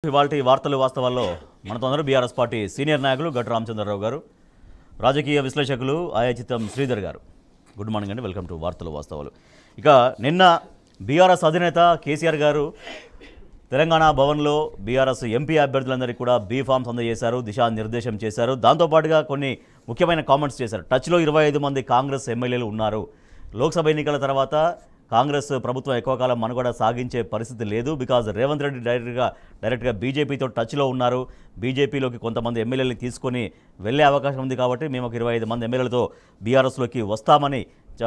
ఇవాల్టి వార్తలు వాస్తవాల్లో మనతో అందరూ బీఆర్ఎస్ పార్టీ సీనియర్ నాయకులు గట్టు రామచంద్రరావు గారు, రాజకీయ విశ్లేషకులు ఆయాచితం శ్రీధర్ గారు. గుడ్ మార్నింగ్ అండి, వెల్కమ్ టు వార్తలు వాస్తవాలు. ఇక నిన్న బీఆర్ఎస్ అధినేత కేసీఆర్ గారు తెలంగాణ భవన్లో బీఆర్ఎస్ ఎంపీ అభ్యర్థులందరికీ కూడా బీ ఫామ్స్ అందజేశారు, దిశానిర్దేశం చేశారు. దాంతోపాటుగా కొన్ని ముఖ్యమైన కామెంట్స్ చేశారు. టచ్లో 25 మంది కాంగ్రెస్ ఎమ్మెల్యేలు ఉన్నారు. లోక్సభ ఎన్నికల తర్వాత కాంగ్రెస్ ప్రభుత్వం ఎక్కువ కాలం మనుగడ సాగించే పరిస్థితి లేదు. బికాజ్ రేవంత్ రెడ్డి డైరెక్ట్గా బీజేపీతో టచ్లో ఉన్నారు. బీజేపీలోకి కొంతమంది ఎమ్మెల్యేలు తీసుకొని వెళ్ళే అవకాశం ఉంది. కాబట్టి మేము ఒక 25 మంది ఎమ్మెల్యేలతో బీఆర్ఎస్లోకి వస్తామని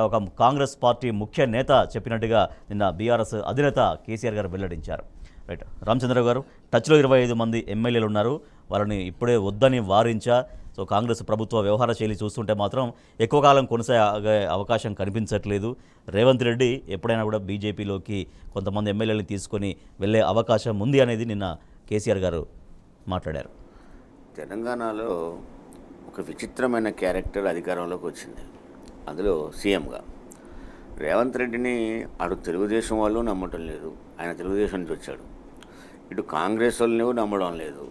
ఒక కాంగ్రెస్ పార్టీ ముఖ్య నేత చెప్పినట్టుగా నిన్న బీఆర్ఎస్ అధినేత కేసీఆర్ గారు వెల్లడించారు. రైట్, రామచంద్రరావు గారు, టచ్లో 25 మంది ఎమ్మెల్యేలు ఉన్నారు. వాళ్ళని ఇప్పుడే వద్దని వారించా. సో కాంగ్రెస్ ప్రభుత్వ వ్యవహార శైలి చూస్తుంటే మాత్రం ఎక్కువ కాలం కొనసాగే అవకాశం కనిపించట్లేదు. రేవంత్ రెడ్డి ఎప్పుడైనా కూడా బీజేపీలోకి కొంతమంది ఎమ్మెల్యేలను తీసుకొని వెళ్ళే అవకాశం ఉంది అనేది నిన్న కేసీఆర్ గారు మాట్లాడారు. తెలంగాణలో ఒక విచిత్రమైన క్యారెక్టర్ అధికారంలోకి వచ్చింది. అందులో సీఎంగా రేవంత్ రెడ్డిని అటు తెలుగుదేశం వాళ్ళు నమ్మటం లేదు. ఆయన తెలుగుదేశం నుంచి వచ్చాడు. ఇటు కాంగ్రెస్ వాళ్ళని నమ్మడం లేదు.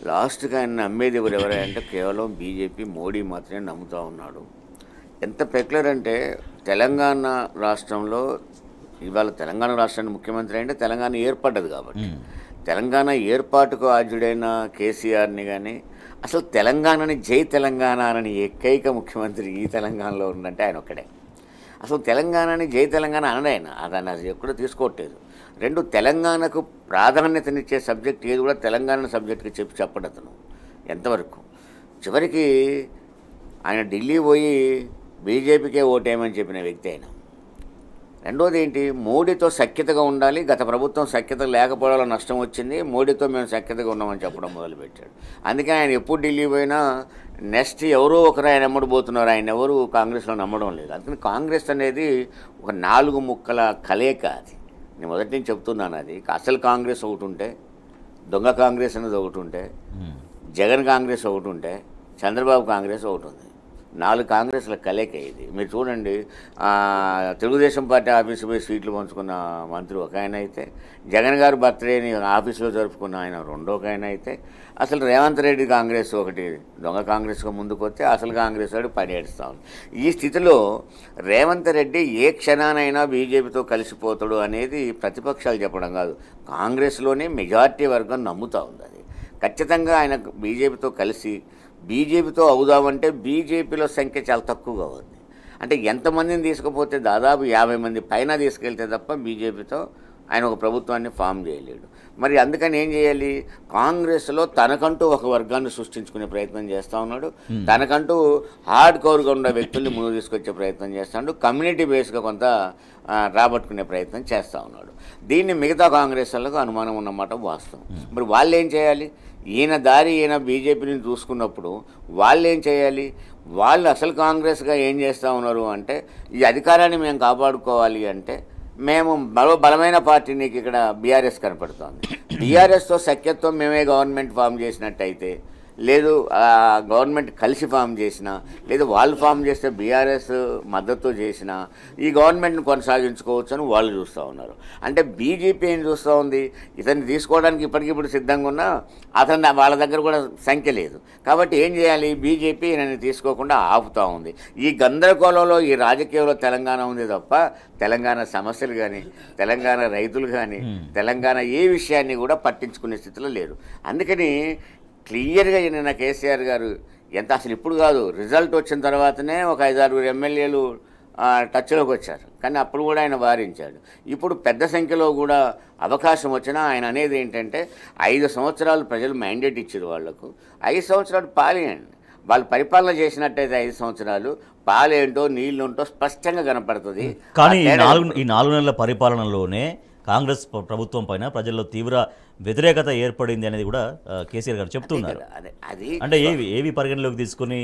లాస్ట్గా ఆయన నమ్మేది ఎవరంటే కేవలం బీజేపీ, మోడీ మాత్రమే నమ్ముతూ ఉన్నాడు. ఎంత పెక్యులర్ అంటే తెలంగాణ రాష్ట్రంలో ఇవాళ తెలంగాణ రాష్ట్రానికి ముఖ్యమంత్రి అంటే తెలంగాణ ఏర్పడ్డది కాబట్టి తెలంగాణ ఏర్పాటుకు ఆద్యుడైన కేసీఆర్ని కానీ అసలు తెలంగాణని జై తెలంగాణ అని ఏకైక ముఖ్యమంత్రి ఈ తెలంగాణలో ఉందంటే ఆయన ఒక్కడే. అసలు తెలంగాణని జై తెలంగాణ అనడాయన అదని అది ఎక్కడో తీసుకోవట్లేదు. రెండు, తెలంగాణకు ప్రాధాన్యతనిచ్చే సబ్జెక్ట్ ఏది కూడా తెలంగాణ సబ్జెక్ట్కి చెప్పడం అతను ఎంతవరకు. చివరికి ఆయన ఢిల్లీ పోయి బీజేపీకే ఓటేయమని చెప్పిన వ్యక్తి ఆయన. రెండోది ఏంటి, మోడీతో సఖ్యతగా ఉండాలి. గత ప్రభుత్వం సఖ్యత లేకపోవడంలో నష్టం వచ్చింది, మోడీతో మేము సఖ్యతగా ఉన్నామని చెప్పడం మొదలుపెట్టాడు. అందుకే ఆయన ఎప్పుడు ఢిల్లీ పోయినా నెక్స్ట్ ఎవరో ఒకరు ఆయన ఎమ్మడిపోతున్నారు. ఆయన ఎవరు కాంగ్రెస్లో నమ్మడం లేదు. అందుకని కాంగ్రెస్ అనేది ఒక 4 ముక్కల కలయిక. అది నేను మొదటి నుంచి చెప్తున్నాను. అది అసలు కాంగ్రెస్ ఒకటి ఉంటే, దొంగ కాంగ్రెస్ అనేది ఒకటి ఉంటే, జగన్ కాంగ్రెస్ ఒకటి ఉంటే, చంద్రబాబు కాంగ్రెస్ ఒకటి ఉంది. 4 కాంగ్రెస్ల కలయిక ఇది. మీరు చూడండి, తెలుగుదేశం పార్టీ ఆఫీసు పోయి సీట్లు పంచుకున్న మంత్రి ఒక ఆయన అయితే, జగన్ గారు బర్త్డేని ఆఫీసులో జరుపుకున్న ఆయన రెండో ఒక ఆయన అయితే, అసలు రేవంత్ రెడ్డి కాంగ్రెస్ ఒకటి దొంగ కాంగ్రెస్గా ముందుకు వస్తే అసలు కాంగ్రెస్ వాడు పనిచేస్తూ ఉంది. ఈ స్థితిలో రేవంత్ రెడ్డి ఏ క్షణానైనా బీజేపీతో కలిసిపోతాడు అనేది ప్రతిపక్షాలు చెప్పడం కాదు, కాంగ్రెస్లోనే మెజార్టీ వర్గం నమ్ముతూ ఉంది. అది ఖచ్చితంగా ఆయన బీజేపీతో కలిసి బీజేపీతో అవుదామంటే బీజేపీలో సంఖ్య చాలా తక్కువగా ఉంది. అంటే ఎంతమందిని తీసుకుపోతే దాదాపు 50 మంది పైన తీసుకెళ్తే తప్ప బీజేపీతో ఆయన ఒక ప్రభుత్వాన్ని ఫామ్ చేయలేడు. మరి అందుకని ఏం చేయాలి, కాంగ్రెస్లో తనకంటూ ఒక వర్గాన్ని సృష్టించుకునే ప్రయత్నం చేస్తూ ఉన్నాడు. తనకంటూ హార్డ్ కోర్గా ఉన్న వ్యక్తుల్ని ముందు తీసుకొచ్చే ప్రయత్నం చేస్తున్నాడు. కమ్యూనిటీ బేస్గా కొంత రాబట్టుకునే ప్రయత్నం చేస్తూ ఉన్నాడు. దీన్ని మిగతా కాంగ్రెస్ వాళ్ళకు అనుమానం ఉన్నమాట వాస్తవం. మరి వాళ్ళు ఏం చేయాలి, ఈయన దారి ఈయన బీజేపీని చూసుకున్నప్పుడు వాళ్ళు ఏం చేయాలి, వాళ్ళు అసలు కాంగ్రెస్గా ఏం చేస్తూ ఉన్నారు అంటే, ఈ అధికారాన్ని మేము కాపాడుకోవాలి అంటే మేము బలమైన పార్టీ నీకు ఇక్కడ బీఆర్ఎస్ కనపడుతోంది. బీఆర్ఎస్తో సఖ్యత్వం మేమే గవర్నమెంట్ ఫామ్ చేసినట్టయితే, లేదు గవర్నమెంట్ కలిసి ఫామ్ చేసినా, లేదు వాళ్ళు ఫామ్ చేస్తే బీఆర్ఎస్ మద్దతు చేసినా ఈ గవర్నమెంట్ని కొనసాగించుకోవచ్చు అని వాళ్ళు చూస్తూ ఉన్నారు. అంటే బీజేపీ ఏం చూస్తూ ఉంది, ఇతన్ని తీసుకోవడానికి ఇప్పటికిప్పుడు సిద్ధంగా ఉన్నా అతను వాళ్ళ దగ్గర కూడా సంఖ్య లేదు. కాబట్టి ఏం చేయాలి, బీజేపీ నన్ను తీసుకోకుండా ఆపుతూ ఉంది. ఈ గందరగోళంలో ఈ రాజకీయంలో తెలంగాణ ఉంది తప్ప తెలంగాణ సమస్యలు కానీ, తెలంగాణ రైతులు కానీ, తెలంగాణ ఏ విషయాన్ని కూడా పట్టించుకునే స్థితిలో లేరు. అందుకని క్లియర్గా నిన్న కేసీఆర్ గారు ఎంత అసలు ఇప్పుడు కాదు, రిజల్ట్ వచ్చిన తర్వాతనే ఒక 5-6 ఎమ్మెల్యేలు టచ్లోకి వచ్చారు. కానీ అప్పుడు కూడా ఆయన వారించాడు. ఇప్పుడు పెద్ద సంఖ్యలో కూడా అవకాశం వచ్చినా ఆయన అనేది ఏంటంటే 5 సంవత్సరాలు ప్రజలు మ్యాండేట్ ఇచ్చారు వాళ్లకు, 5 సంవత్సరాలు పాలేయండి. వాళ్ళు పరిపాలన చేసినట్టయితే 5 సంవత్సరాలు పాలేంటో నీళ్ళుంటో స్పష్టంగా కనపడుతుంది. కానీ ఈ 4 నెలల పరిపాలనలోనే కాంగ్రెస్ ప్రభుత్వం పైన ప్రజల్లో తీవ్ర వ్యతిరేకత ఏర్పడింది అనేది కూడా కేసీఆర్ గారు చెప్తున్నారు. అంటే ఏవి పరిగణలోకి తీసుకుని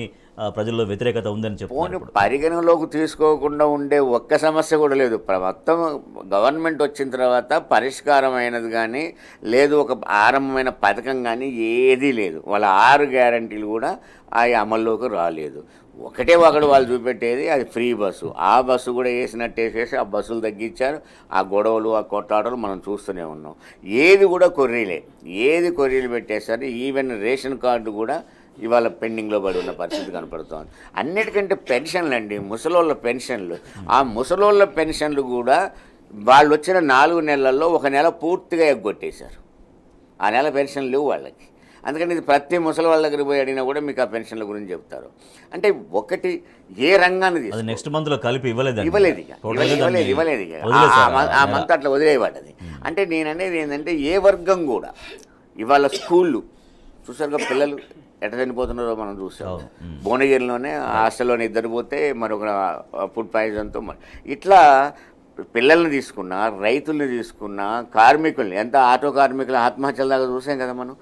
ప్రజల్లో వ్యతిరేకత ఉందని చెప్తున్నారు. పరిగణలోకి తీసుకోకుండా ఉండే ఒక్క సమస్య కూడా లేదు. మొత్తం గవర్నమెంట్ వచ్చిన తర్వాత పరిష్కారం అయినది కానీ లేదు, ఒక ఆరంభమైన పథకం కానీ ఏదీ లేదు. వాళ్ళ 6 గ్యారంటీలు కూడా ఆ అమల్లోకి రాలేదు. ఒకటే ఒకడు వాళ్ళు చూపెట్టేది అది ఫ్రీ బస్సు. ఆ బస్సు కూడా వేసినట్టు వేసేసి ఆ బస్సులు తగ్గించారు. ఆ గొడవలు ఆ కొట్లాటలు మనం చూస్తూనే ఉన్నాం. ఏది కూడా కొర్రీలు పెట్టేశారు. ఈవెన్ రేషన్ కార్డు కూడా ఇవాళ పెండింగ్లో పడి ఉన్న పరిస్థితి కనపడుతోంది. అన్నిటికంటే పెన్షన్లు అండి, ముసలోళ్ళ పెన్షన్లు. ఆ ముసలోళ్ళ పెన్షన్లు కూడా వాళ్ళు వచ్చిన 4 నెలల్లో 1 నెల పూర్తిగా ఎగ్గొట్టేశారు. ఆ నెల పెన్షన్లు లేవు వాళ్ళకి. అందుకని ఇది ప్రతి ముసలి వాళ్ళ దగ్గర పోయి అడిగినా కూడా మీకు ఆ పెన్షన్ల గురించి చెప్తారు. అంటే ఒకటి ఏ రంగాన్ని నెక్స్ట్ మంత్లో కలిపి ఇవ్వలేదు ఆ మంత్ అట్లా వదిలేవాటది. అంటే నేను అనేది ఏంటంటే ఏ వర్గం కూడా ఇవాళ స్కూళ్ళు చూసారుగా పిల్లలు ఎట్ట చనిపోతున్నారో మనం చూసాం. భువనగిరిలోనే హాస్టల్లోనే 2 పోతే మరొక ఫుడ్ పాయిజన్తో ఇట్లా పిల్లల్ని తీసుకున్నా, రైతుల్ని తీసుకున్నా, కార్మికుల్ని, ఎంత ఆటో కార్మికుల ఆత్మహత్యల దాకా చూసాం కదా మనం.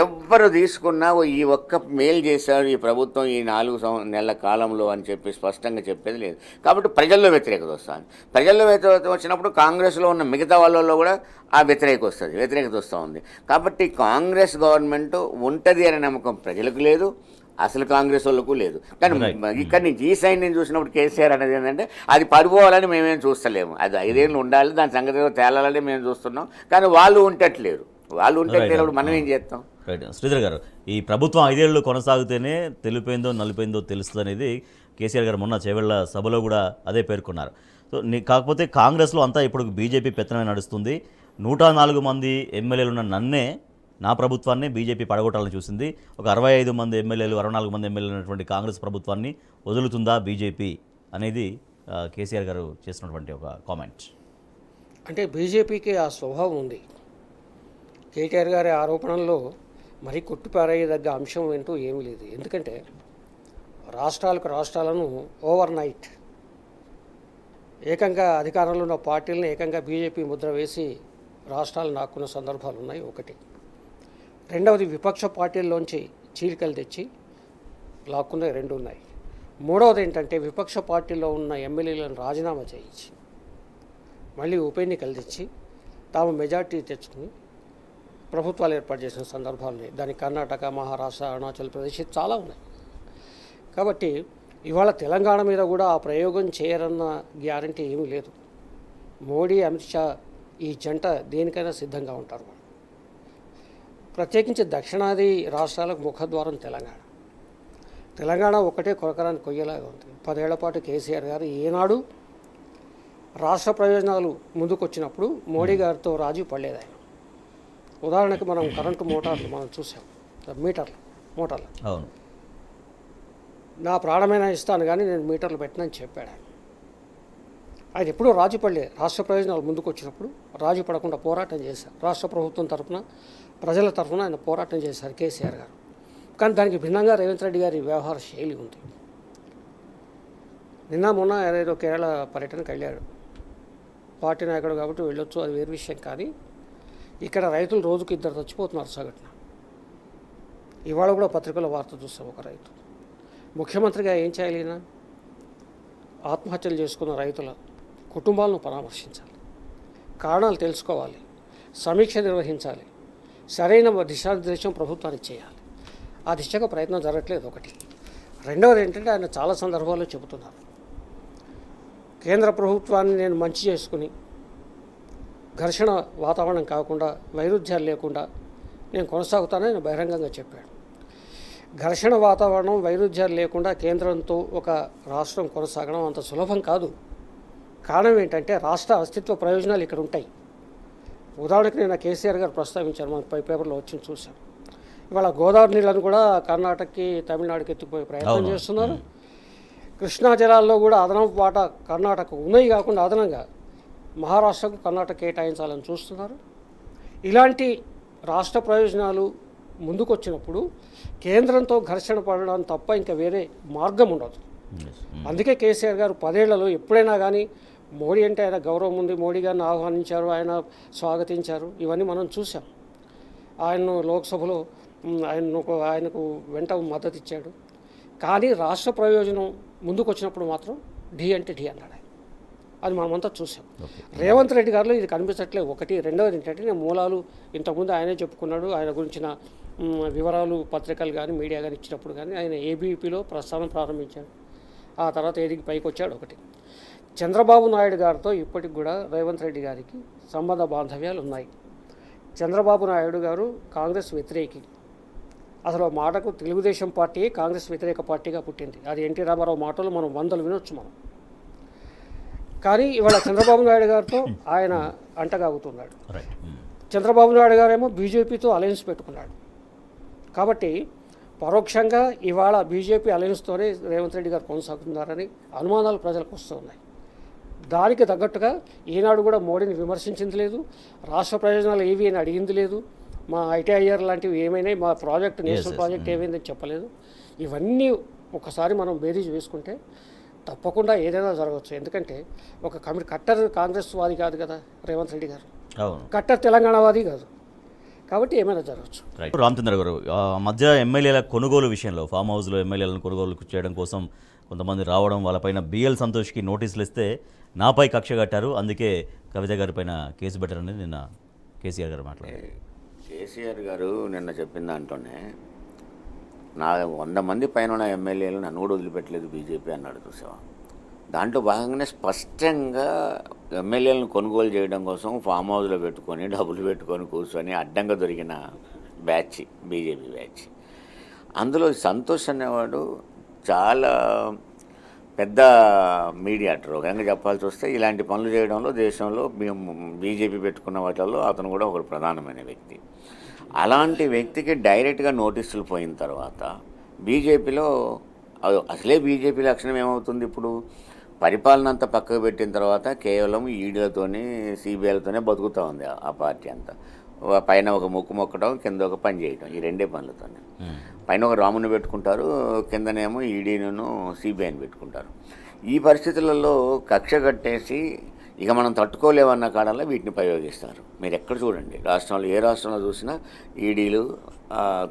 ఎవ్వరు తీసుకున్నా ఈ ఒక్క మేలు చేశారు ఈ ప్రభుత్వం ఈ 4 నెలల కాలంలో అని చెప్పి స్పష్టంగా చెప్పేది లేదు. కాబట్టి ప్రజల్లో వ్యతిరేకత వస్తుంది. ప్రజల్లో వ్యతిరేకత వచ్చినప్పుడు కాంగ్రెస్లో ఉన్న మిగతా వాళ్ళలో కూడా ఆ వ్యతిరేకత వస్తూ ఉంది. కాబట్టి కాంగ్రెస్ గవర్నమెంట్ ఉంటుంది అనే నమ్మకం ప్రజలకు లేదు, అసలు కాంగ్రెస్ వాళ్ళకు లేదు. కానీ ఇక్కడి నుంచి ఈ సైడ్ నేను చూసినప్పుడు కేసీఆర్ అనేది ఏంటంటే అది పడిపోవాలని మేమేం చూస్తలేము. అది 5 ఏళ్ళు ఉండాలి, దాని సంగతి తేలాలని మేము చూస్తున్నాం. కానీ వాళ్ళు ఉండట్లేరు. మనం ఏం చేస్తాం? రైట్. శ్రీధర్ గారు, ఈ ప్రభుత్వం 5 ఏళ్ళు కొనసాగితేనే తెలిపోయిందో నలిపోయిందో తెలుస్తుంది అనేది కేసీఆర్ గారు మొన్న చేవెళ్ల సభలో కూడా అదే పేర్కొన్నారు. సో కాకపోతే కాంగ్రెస్లో అంతా ఇప్పుడు బీజేపీ పెత్తనమే నడుస్తుంది. 104 మంది ఎమ్మెల్యేలు ఉన్న నన్నే, నా ప్రభుత్వాన్ని బీజేపీ పడగొట్టాలని చూసింది. ఒక 65 మంది ఎమ్మెల్యేలు 64 మంది ఎమ్మెల్యేలు ఉన్నటువంటి కాంగ్రెస్ ప్రభుత్వాన్ని వదులుతుందా బీజేపీ అనేది కేసీఆర్ గారు చేసినటువంటి ఒక కామెంట్. అంటే బీజేపీకి ఆ స్వభావం ఉంది. కేటీఆర్ గారి ఆరోపణల్లో మరీ కొట్టిపారేయదగ్గ అంశం ఏంటో ఏమీ లేదు. ఎందుకంటే రాష్ట్రాలను ఓవర్ నైట్ ఏకంగా అధికారంలో ఉన్న పార్టీలను ఏకంగా బీజేపీ ముద్ర వేసి రాష్ట్రాలు నాక్కున్న సందర్భాలు ఉన్నాయి. ఒకటి. రెండవది, విపక్ష పార్టీల్లోంచి చీలికలు తెచ్చి లాక్కున్న 2 ఉన్నాయి. మూడవది ఏంటంటే విపక్ష పార్టీలో ఉన్న ఎమ్మెల్యేలను రాజీనామా చేయించి మళ్ళీ ఉప ఎన్నికలు తెచ్చి తాము మెజార్టీ తెచ్చుకుని ప్రభుత్వాలు ఏర్పాటు చేసిన సందర్భాలు ఉన్నాయి. దానికి కర్ణాటక, మహారాష్ట్ర, అరుణాచల్ ప్రదేశ్ చాలా ఉన్నాయి. కాబట్టి ఇవాళ తెలంగాణ మీద కూడా ఆ ప్రయోగం చేయరన్న గ్యారంటీ ఏమీ లేదు. మోడీ, అమిత్ షా ఈ జంట దేనికైనా సిద్ధంగా ఉంటారు. ప్రత్యేకించి దక్షిణాది రాష్ట్రాలకు ముఖద్వారం తెలంగాణ ఒకటే కొరకరాని కొయ్యలాగా ఉంది. 10 ఏళ్ల పాటు కేసీఆర్ గారు ఏనాడు రాష్ట్ర ప్రయోజనాలు ముందుకొచ్చినప్పుడు మోడీ గారితో రాజీ పడలేదు ఆయన. ఉదాహరణకు మనం కరెంటు మోటార్లు మనం చూసాం, మోటార్లు అవును, నా ప్రాణమైనా ఇస్తాను కానీ నేను మీటర్లు పెట్టనని చెప్పాడు ఆయన. ఆయన ఎప్పుడూ రాజీ పడలేదు. రాష్ట్ర ప్రయోజనాలు ముందుకు వచ్చినప్పుడు రాజీ పడకుండా పోరాటం చేశారు. రాష్ట్ర ప్రభుత్వం తరఫున, ప్రజల తరఫున ఆయన పోరాటం చేశారు కేసీఆర్ గారు. కానీ దానికి భిన్నంగా రేవంత్ రెడ్డి గారి వ్యవహార శైలి ఉంది. నిన్న మొన్న ఏదో కేరళ పర్యటనకు వెళ్ళాడు. పార్టీ నాయకుడు కాబట్టి వెళ్ళొచ్చు, అది వేరు విషయం. కానీ ఇక్కడ రైతులు రోజుకు 2 చచ్చిపోతున్నారు సగటున. ఇవాళ కూడా పత్రికల వార్త చూస్తాం. ఒక రైతు ముఖ్యమంత్రిగా ఏం చేయాలి? ఆత్మహత్యలు చేసుకున్న రైతుల కుటుంబాలను పరామర్శించాలి, కారణాలు తెలుసుకోవాలి, సమీక్ష నిర్వహించాలి, సరైన దిశానిర్దేశం ప్రభుత్వానికి చేయాలి. ఆ దిశగా ప్రయత్నం జరగట్లేదు. ఒకటి. రెండవది ఏంటంటే ఆయన చాలా సందర్భాల్లో చెబుతున్నారు, కేంద్ర ప్రభుత్వాన్ని నేను మంచి చేసుకుని ఘర్షణ వాతావరణం కాకుండా, వైరుధ్యాలు లేకుండా నేను కొనసాగుతానని ఆయన బహిరంగంగా చెప్పాడు. ఘర్షణ వాతావరణం, వైరుధ్యాలు లేకుండా కేంద్రంతో ఒక రాష్ట్రం కొనసాగడం అంత సులభం కాదు. కారణం ఏంటంటే రాష్ట్ర అస్తిత్వ ప్రయోజనాలు ఇక్కడ ఉంటాయి. ఉదాహరణకు నేను కేసీఆర్ గారు ప్రస్తావించారు, మన పేపర్లో వచ్చి చూశాం. ఇవాళ గోదావరి నీళ్ళను కూడా కర్ణాటకకి, తమిళనాడుకి ఎత్తుకుపోయే ప్రయత్నం చేస్తున్నారు. కృష్ణా జలాల్లో కూడా అదనపు వాటా కర్ణాటక ఉన్నాయి కాకుండా అదనంగా మహారాష్ట్రకు కర్ణాటక కేటాయించాలని చూస్తున్నారు. ఇలాంటి రాష్ట్ర ప్రయోజనాలు ముందుకొచ్చినప్పుడు కేంద్రంతో ఘర్షణ పడడం తప్ప ఇంకా వేరే మార్గం ఉండదు. అందుకే కేసీఆర్ గారు 10 ఏళ్లలో ఎప్పుడైనా కానీ మోడీ అంటే ఆయన గౌరవం ఉంది, మోడీ గారిని ఆహ్వానించారు, ఆయన స్వాగతించారు, ఇవన్నీ మనం చూసాం. ఆయన్ను లోక్సభలో ఆయనకు వెంట మద్దతు ఇచ్చాడు. కానీ రాష్ట్ర ప్రయోజనం ముందుకు వచ్చినప్పుడు మాత్రం ఢీ అంటే ఢీ అన్నాడు ఆయన. అది మనమంతా చూసాం. రేవంత్ రెడ్డి గారిలో ఇది కనిపించట్లేదు. ఒకటి. రెండవది ఏంటంటే నేను మూలాలు ఇంతకుముందు ఆయనే చెప్పుకున్నాడు. ఆయన గురించిన వివరాలు పత్రికలు కానీ మీడియా కానీ ఇచ్చినప్పుడు కానీ ఆయన ఏబీపీలో ప్రస్థానం ప్రారంభించాడు. ఆ తర్వాత ఎదిగి పైకి వచ్చాడు ఒకటి. చంద్రబాబు నాయుడు గారితో ఇప్పటికి కూడా రేవంత్ రెడ్డి గారికి సంబంధ బాంధవ్యాలు ఉన్నాయి. చంద్రబాబు నాయుడు గారు కాంగ్రెస్ వ్యతిరేకి. అసలు ఆ మాటకు తెలుగుదేశం పార్టీ కాంగ్రెస్ వ్యతిరేక పార్టీగా పుట్టింది. అది ఎన్టీ రామారావు మాటలు మనం వందలు వినొచ్చు మనం. కానీ ఇవాళ చంద్రబాబు నాయుడు గారితో ఆయన అంటగాగుతున్నాడు. చంద్రబాబు నాయుడు గారేమో బీజేపీతో అలయన్స్ పెట్టుకున్నాడు. కాబట్టి పరోక్షంగా ఇవాళ బీజేపీ అలయన్స్తోనే రేవంత్ రెడ్డి గారు కొనసాగుతున్నారని అనుమానాలు ప్రజలకు వస్తున్నాయి. దానికి తగ్గట్టుగా ఈనాడు కూడా మోడీని విమర్శించింది లేదు, రాష్ట్ర ప్రయోజనాలు ఏవి అని అడిగింది లేదు, మా ఐటీఐఆర్ లాంటివి ఏమైనా మా ప్రాజెక్ట్ నేషనల్ ప్రాజెక్ట్ ఏమైందని చెప్పలేదు. ఇవన్నీ ఒకసారి మనం బేరీజ్ వేసుకుంటే తప్పకుండా ఏదైనా జరగవచ్చు. ఎందుకంటే ఒక కట్టర్ కాంగ్రెస్ వాది కాదు కదా రేవంత్ రెడ్డి గారు, కట్టర్ తెలంగాణవాది కాదు. కాబట్టి ఏమైనా జరగచ్చు. రామచంద్ర గారు, మధ్య ఎమ్మెల్యేల కొనుగోలు విషయంలో ఫామ్ హౌస్లో ఎమ్మెల్యేలను కొనుగోలు చేయడం కోసం కొంతమంది రావడం, వాళ్ళపైన బిఎల్ సంతోష్కి నోటీసులు ఇస్తే నాపై కక్ష కట్టారు, అందుకే కవిత గారి పైన కేసు పెట్టారని నిన్న కేసీఆర్ గారు మాట్లాడారు. కేసీఆర్ గారు నిన్న చెప్పిన దాంట్లోనే నా 100 మంది పైన ఉన్న ఎమ్మెల్యేలు నన్ను కూడా వదిలిపెట్టలేదు బీజేపీ అన్నాడు. చూసావా? దాంట్లో భాగంగానే స్పష్టంగా ఎమ్మెల్యేలను కొనుగోలు చేయడం కోసం ఫామ్ హౌస్లో పెట్టుకొని డబ్బులు పెట్టుకొని కూర్చొని అడ్డంగా దొరికిన బ్యాచ్ బీజేపీ బ్యాచ్. అందులో సంతోష్ అనేవాడు చాలా పెద్ద మీడియాటర్. ఒక విధంగా చెప్పాల్సి వస్తే ఇలాంటి పనులు చేయడంలో దేశంలో మేము బీజేపీ పెట్టుకున్న వాటిల్లో అతను కూడా ఒక ప్రధానమైన వ్యక్తి. అలాంటి వ్యక్తికి డైరెక్ట్గా నోటీసులు పోయిన తర్వాత బీజేపీలో అసలే బీజేపీ లక్షణం ఏమవుతుంది, ఇప్పుడు పరిపాలన అంతా పక్కకు పెట్టిన తర్వాత కేవలం ఈడీలతోని సిబిఐలతోనే బతుకుతూ ఉంది ఆ పార్టీ అంతా. పైన ఒక ముక్కు మొక్కడం, కింద ఒక పని చేయడం, ఈ రెండే పనులతోనే. పైన ఒక రాముని పెట్టుకుంటారు, కిందనేమో ఈడీను సిబిఐని పెట్టుకుంటారు. ఈ పరిస్థితులలో కక్ష కట్టేసి ఇక మనం తట్టుకోలేమన్న కాడంలో వీటిని ప్రయోగిస్తారు. మీరు ఎక్కడ చూడండి, రాష్ట్రంలో ఏ రాష్ట్రంలో చూసినా ఈడీలు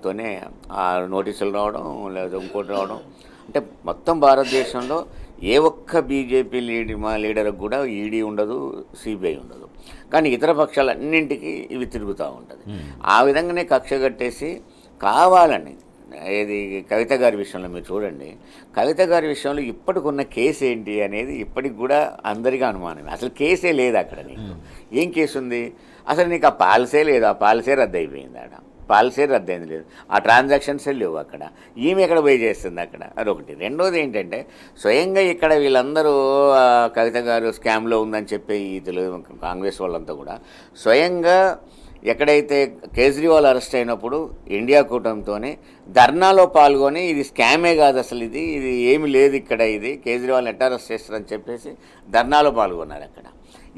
తోనే ఆ నోటీసులు రావడం, లేదా ఇంకోటి రావడం. అంటే మొత్తం భారతదేశంలో ఏ ఒక్క బీజేపీ లీడర్కి కూడా ఈడీ ఉండదు, సిబిఐ ఉండదు. కానీ ఇతర పక్షాలన్నింటికి ఇవి తిరుగుతూ ఉంటుంది. ఆ విధంగానే కక్ష కట్టేసి కావాలని ఏది కవిత గారి విషయంలో మీరు చూడండి, కవిత గారి విషయంలో ఇప్పటికున్న కేసు ఏంటి అనేది ఇప్పటికి కూడా అందరికీ అనుమానమే. అసలు కేసే లేదు అక్కడ. నీకు ఏం కేసు ఉంది అసలు? నీకు ఆ పాలసీ లేదు, ఆ పాలసీ రద్దు అయిపోయింది. ఆడ పాలసీ రద్దు అయింది లేదు, ఆ ట్రాన్సాక్షన్సే లేవు అక్కడ. ఈమె ఎక్కడ పోయి చేస్తుంది అక్కడ? అదొకటి. రెండోది ఏంటంటే స్వయంగా ఇక్కడ వీళ్ళందరూ కవిత గారు స్కామ్లో ఉందని చెప్పే ఈ తెలుగు కాంగ్రెస్ వాళ్ళంతా కూడా స్వయంగా ఎక్కడైతే కేజ్రీవాల్ అరెస్ట్ అయినప్పుడు ఇండియా కూటమితోనే ధర్నాలో పాల్గొని ఇది స్కామే కాదు అసలు, ఇది ఏమి లేదు ఇక్కడ, ఇది కేజ్రీవాల్ ఎట్లా అరెస్ట్ చేస్తారని చెప్పేసి ధర్నాలో పాల్గొన్నారు అక్కడ.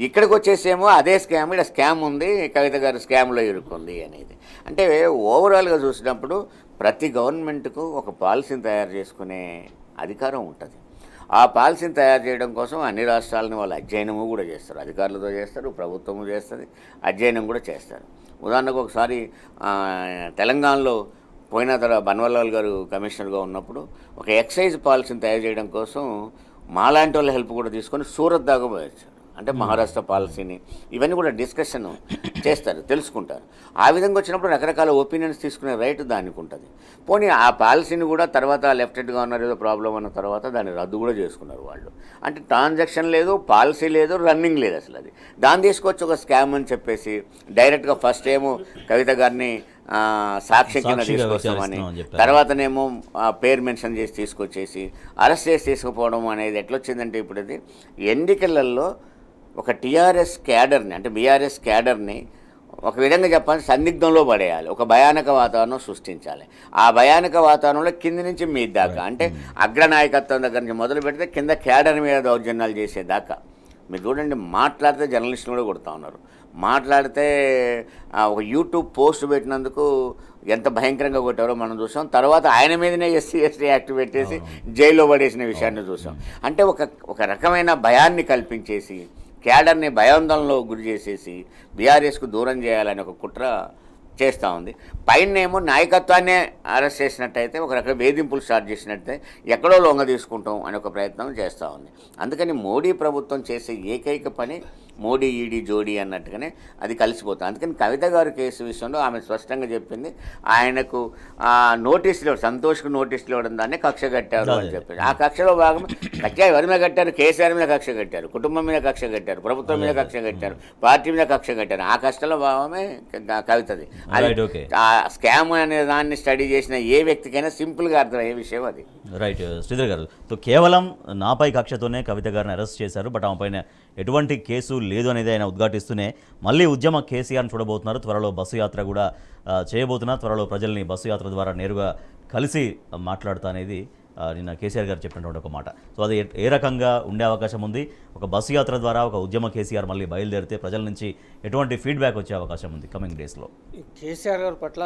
ఇక్కడికి వచ్చేసేమో అదే స్కామ్, ఇక్కడ స్కామ్ ఉంది, కవిత గారు స్కామ్లో ఇరుక్కుంది అనేది. అంటే ఓవరాల్గా చూసినప్పుడు ప్రతి గవర్నమెంట్కు ఒక పాలసీని తయారు చేసుకునే అధికారం ఉంటుంది. ఆ పాలసీని తయారు చేయడం కోసం అన్ని రాష్ట్రాలని వాళ్ళు అధ్యయనము కూడా చేస్తారు, అధికారులతో చేస్తారు, ప్రభుత్వము చేస్తుంది, అధ్యయనం కూడా చేస్తారు. ఉదాహరణకు ఒకసారి తెలంగాణలో పోయిన తర్వాత బన్వారీలాల్ గారు కమిషనర్గా ఉన్నప్పుడు ఒక ఎక్సైజ్ పాలసీని తయారు చేయడం కోసం మాలాంటి వాళ్ళ హెల్ప్ కూడా తీసుకొని సూరత్ దాకా పోయొచ్చారు. అంటే మహారాష్ట్ర పాలసీని ఇవన్నీ కూడా డిస్కషన్ చేస్తారు, తెలుసుకుంటారు. ఆ విధంగా వచ్చినప్పుడు రకరకాల ఒపీనియన్స్ తీసుకునే రైట్ దానికి ఉంటుంది. పోనీ ఆ పాలసీని కూడా తర్వాత లెఫ్టినెంట్ గవర్నర్ ఏదో ప్రాబ్లం అన్న తర్వాత దాన్ని రద్దు కూడా చేసుకున్నారు వాళ్ళు. అంటే ట్రాన్సాక్షన్ లేదు, పాలసీ లేదు, రన్నింగ్ లేదు అసలు. అది దాన్ని తీసుకొచ్చి ఒక స్కామ్ అని చెప్పేసి డైరెక్ట్గా ఫస్ట్ ఏమో కవిత గారిని సాక్ష్యం కింద తీసుకొస్తామని, తర్వాతనేమో పేరు మెన్షన్ చేసి తీసుకొచ్చేసి అరెస్ట్ చేసి తీసుకుపోవడం అనేది ఎట్లొచ్చిందంటే ఇప్పుడు అది ఎన్నికలలో ఒక టీఆర్ఎస్ క్యాడర్ని, అంటే బీఆర్ఎస్ క్యాడర్ని ఒక విధంగా చెప్పాలి సందిగ్ధంలో పడేయాలి, ఒక భయానక వాతావరణం సృష్టించాలి. ఆ భయానక వాతావరణంలో కింది నుంచి మీద దాకా, అంటే అగ్రనాయకత్వం దగ్గర నుంచి మొదలు పెడితే కింద క్యాడర్ మీద దౌర్జన్యాలు చేసేదాకా మీరు చూడండి. మాట్లాడితే జర్నలిస్టులు కూడా కొడుతూ ఉన్నారు, మాట్లాడితే ఒక యూట్యూబ్ పోస్ట్ పెట్టినందుకు ఎంత భయంకరంగా కొట్టారో మనం చూసాం. తర్వాత ఆయన మీదనే ఎస్సీ యాక్ట్ పెట్టేసి జైల్లో పడేసిన విషయాన్ని చూసాం. అంటే ఒక రకమైన భయాన్ని కల్పించేసి క్యాడర్ని భయాందోళనలో గురి చేసేసి బీఆర్ఎస్కు దూరం చేయాలని ఒక కుట్ర చేస్తూ ఉంది. పైనేమో నాయకత్వాన్నే అరెస్ట్ చేసినట్టయితే ఒక రకం వేధింపులు స్టార్ట్ చేసినట్టయితే ఎక్కడో లొంగ తీసుకుంటాం అనే ఒక ప్రయత్నం చేస్తూ ఉంది. అందుకని మోడీ ప్రభుత్వం చేసే ఏకైక పని మోడీ ఈడీ జోడీ అన్నట్టుగానే అది కలిసిపోతుంది. అందుకని కవిత గారి కేసు విషయంలో ఆమె స్పష్టంగా చెప్పింది, ఆయనకు నోటీసులు సంతోష్కు నోటీసులు ఇవ్వడం దాన్ని కక్ష కట్టారు అని చెప్పేసి. ఆ కక్షలో భాగం కక్ష ఎవరి మీద కట్టారు? కేసీఆర్ మీద కక్ష కట్టారు, కుటుంబం మీద కక్ష కట్టారు, ప్రభుత్వం మీద కక్ష కట్టారు, పార్టీ మీద కక్ష కట్టారు. ఆ కష్టలో భాగమే కవితది. అది ఆ స్కామ్ అనే దాన్ని స్టడీ చేసిన ఏ వ్యక్తికైనా సింపుల్గా అర్థమయ్యే విషయం అది. రైట్ శ్రీధర్ గారు, సో కేవలం నాపై కక్షతోనే కవిత గారిని అరెస్ట్ చేశారు, బట్ ఆమె పైన ఎటువంటి కేసు లేదు అనేది ఆయన ఉద్ఘాటిస్తూనే మళ్ళీ ఉద్యమ కేసీఆర్ని చూడబోతున్నారు. త్వరలో బస్సు యాత్ర కూడా చేయబోతున్నారు. త్వరలో ప్రజల్ని బస్సు యాత్ర ద్వారా నేరుగా కలిసి మాట్లాడుతా అనేది నిన్న కేసీఆర్ గారు చెప్పినటువంటి ఒక మాట. సో అది ఏ రకంగా ఉండే అవకాశం ఉంది? ఒక బస్సు యాత్ర ద్వారా ఒక ఉద్యమ కేసీఆర్ మళ్ళీ బయలుదేరితే ప్రజల నుంచి ఎటువంటి ఫీడ్బ్యాక్ వచ్చే అవకాశం ఉంది కమింగ్ డేస్లో? కేసీఆర్ గారి పట్ల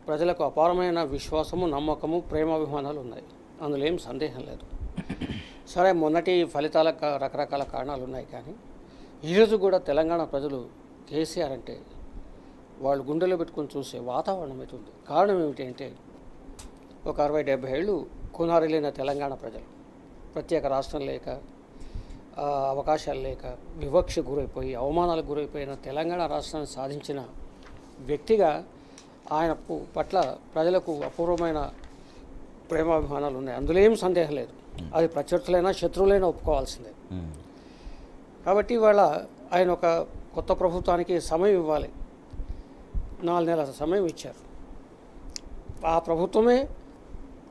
ప్రజలకు అపారమైన విశ్వాసము, నమ్మకము, ప్రేమాభిమానాలు ఉన్నాయి, అందులో ఏం సందేహం లేదు. సరే, మొన్నటి ఫలితాలకు రకరకాల కారణాలు ఉన్నాయి, కానీ ఈరోజు కూడా తెలంగాణ ప్రజలు కేసీఆర్ అంటే వాళ్ళు గుండెలో పెట్టుకొని చూసే వాతావరణం అయితే ఉంది. కారణం ఏమిటంటే ఒక 60-70 ఏళ్ళు కునారిలేని తెలంగాణ ప్రజలు ప్రత్యేక రాష్ట్రం లేక, అవకాశాలు లేక, వివక్ష గురైపోయి, అవమానాలకు గురైపోయిన తెలంగాణ రాష్ట్రాన్ని సాధించిన వ్యక్తిగా ఆయన పట్ల ప్రజలకు అపూర్వమైన ప్రేమాభిమానాలు ఉన్నాయి, అందులో ఏం సందేహం లేదు. అది ప్రత్యర్థులైనా శత్రువులైనా ఒప్పుకోవాల్సిందే. కాబట్టి ఇవాళ ఆయన ఒక కొత్త ప్రభుత్వానికి సమయం ఇవ్వాలి, 4 నెలల సమయం ఇచ్చారు. ఆ ప్రభుత్వమే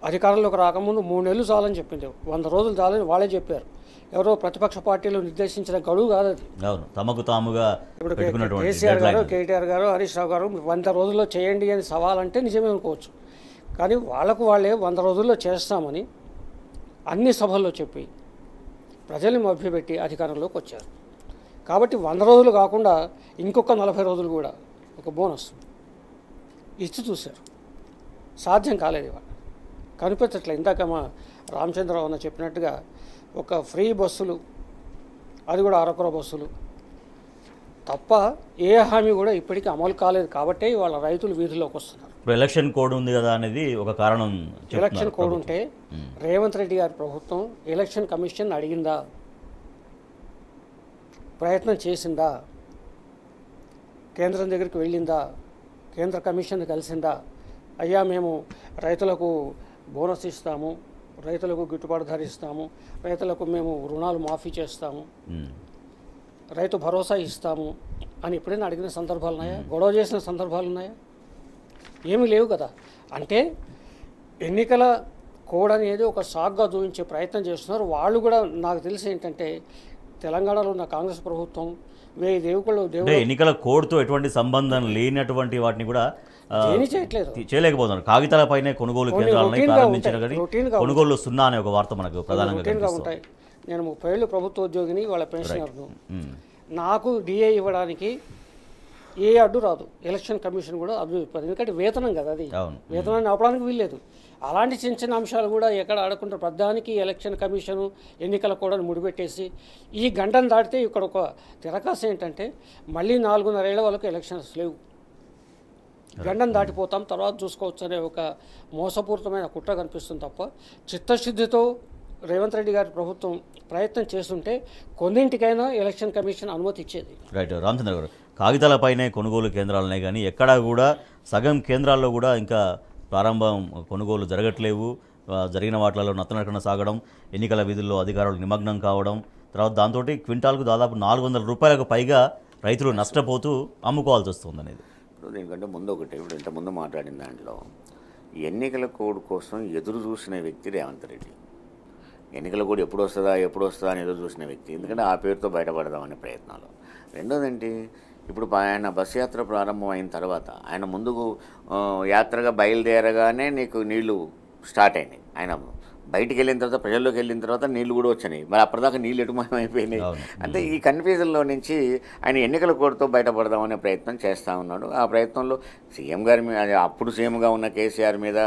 అధికారంలోకి రాకముందు 3 నెలలు చాలని చెప్పింది, 100 రోజులు చాలని వాళ్ళే చెప్పారు. ఎవరో ప్రతిపక్ష పార్టీలు నిర్దేశించిన గడువు కాదు అది. తమకు తాముగా ఇప్పుడు కేసీఆర్ గారు, కేటీఆర్ గారు, హరీష్ రావు గారు 100 రోజుల్లో చేయండి అని సవాల్ అంటే నిజమే అనుకోవచ్చు, కానీ వాళ్ళే 100 రోజుల్లో చేస్తామని అన్ని సభల్లో చెప్పి ప్రజల్ని మభ్యపెట్టి అధికారంలోకి వచ్చారు. కాబట్టి 100 రోజులు కాకుండా ఇంకొక 40 రోజులు కూడా ఒక బోనస్ ఇచ్చి చూశారు. సాధ్యం కాలేదు, ఇవాళ కనిపించట్లే. ఇందాక మా రామచంద్రరావు అన్న చెప్పినట్టుగా ఒక ఫ్రీ బస్సులు, అది కూడా అరకొర బస్సులు తప్ప ఏ హామీ కూడా ఇప్పటికీ అమలు కాలేదు. కాబట్టే ఇవాళ రైతులు వీధుల్లోకి వస్తున్నారు. ఇప్పుడు ఎలక్షన్ కోడ్ ఉంది కదా అనేది ఒక కారణం. ఎలక్షన్ కోడ్ ఉంటే రేవంత్ రెడ్డి గారి ప్రభుత్వం ఎలక్షన్ కమిషన్ అడిగిందా, ప్రయత్నం చేసిందా, కేంద్రం దగ్గరికి వెళ్ళిందా, కేంద్ర కమిషన్ కలిసిందా, అయ్యా మేము రైతులకు బోనస్ ఇస్తాము, రైతులకు గిట్టుబాటు ధర ఇస్తాము, రైతులకు మేము రుణాలు మాఫీ చేస్తాము, రైతు భరోసా ఇస్తాము అని ఎప్పుడైనా అడిగిన సందర్భాలు ఉన్నాయా? గొడవ చేసిన సందర్భాలు ఉన్నాయా? ఏమీ లేవు కదా. అంటే ఎన్నికల కోడ్ అనేది ఒక సాగ్గా చూపించే ప్రయత్నం చేస్తున్నారు. వాళ్ళు కూడా నాకు తెలిసి ఏంటంటే తెలంగాణలో ఉన్న కాంగ్రెస్ ప్రభుత్వం 1000 దేవుళ్ళు ఎన్నికల కోడ్తో ఎటువంటి సంబంధం లేనటువంటి వాటిని కూడా చేయలేకపోతున్నారు. కాగితాలపైనే కొనుగోలు కేంద్రాలని ప్రారంభించారు, కానీ కొనుగోలు 0 అనే ఒక వార్త మనకు ప్రధానంగా ఉంటాయి. నేను 30 ఏళ్ళు ప్రభుత్వ ఉద్యోగిని, వాళ్ళ పెన్షనర్ను. నాకు డిఏ ఇవ్వడానికి ఏ అడ్డు రాదు, ఎలక్షన్ కమిషన్ కూడా అడ్డు ఇవ్వదు, ఎందుకంటే వేతనం కదా, అది వేతనాన్ని ఆపడానికి వీల్లేదు. అలాంటి చిన్న చిన్న అంశాలు కూడా ఎక్కడ ఆడుకుంటారు. ప్రధానికి ఎలక్షన్ కమిషను ఎన్నికల కూడా ముడిపెట్టేసి ఈ గంటను దాటితే ఇక్కడ ఒక తిరకాసు ఏంటంటే మళ్ళీ 4.5 ఏళ్ల వరకు ఎలక్షన్స్ లేవు, గంటను దాటిపోతాం, తర్వాత చూసుకోవచ్చు అనే ఒక మోసపూరితమైన కుట్ర కనిపిస్తుంది తప్ప చిత్తశుద్ధితో రేవంత్ రెడ్డి గారి ప్రభుత్వం ప్రయత్నం చేస్తుంటే కొన్నింటికైనా ఎలక్షన్ కమిషన్ అనుమతి ఇచ్చేది. రైట్ రామచంద్ర గారు, కాగితాలపైనే కొనుగోలు కేంద్రాలనే కానీ ఎక్కడా కూడా సగం కేంద్రాల్లో కూడా ఇంకా ప్రారంభం కొనుగోలు జరగట్లేవు. జరిగిన వాటిలలో నత్తనడకన సాగడం, ఎన్నికల విధుల్లో అధికారులు నిమగ్నం కావడం, తర్వాత దాంతో క్వింటాల్కు దాదాపు 400 రూపాయలకు పైగా రైతులు నష్టపోతూ అమ్ముకోవాల్సి వస్తుంది అనేది. ఇప్పుడు దీనికంటే ముందు ఒకటి, ఇప్పుడు ఇంతకుముందు మాట్లాడిన దాంట్లో ఎన్నికల కోడ్ కోసం ఎదురు చూసిన వ్యక్తి రేవంత్ రెడ్డి. ఎన్నికల కోడ్ ఎప్పుడు వస్తుందా అని ఎదురు చూసిన వ్యక్తి, ఎందుకంటే ఆ పేరుతో బయటపడదామనే ప్రయత్నాలు. రెండోదేంటి, ఇప్పుడు ఆయన బస్సు యాత్ర ప్రారంభం అయిన తర్వాత ఆయన ముందుకు యాత్రగా బయలుదేరగానే నీకు నీళ్లు స్టార్ట్ అయినాయి. ఆయన బయటికి వెళ్ళిన తర్వాత, ప్రజల్లోకి వెళ్ళిన తర్వాత నీళ్లు కూడా వచ్చినాయి. మరి అప్పటిదాకా నీళ్ళు ఎటుమయమైపోయినాయి. అంటే ఈ కన్ఫ్యూజన్లో నుంచి ఆయన ఎన్నికల కోడ్తో బయటపడదామనే ప్రయత్నం చేస్తూ ఉన్నాడు. ఆ ప్రయత్నంలో సీఎం గారి మీద, అప్పుడు సీఎంగా ఉన్న కేసీఆర్ మీద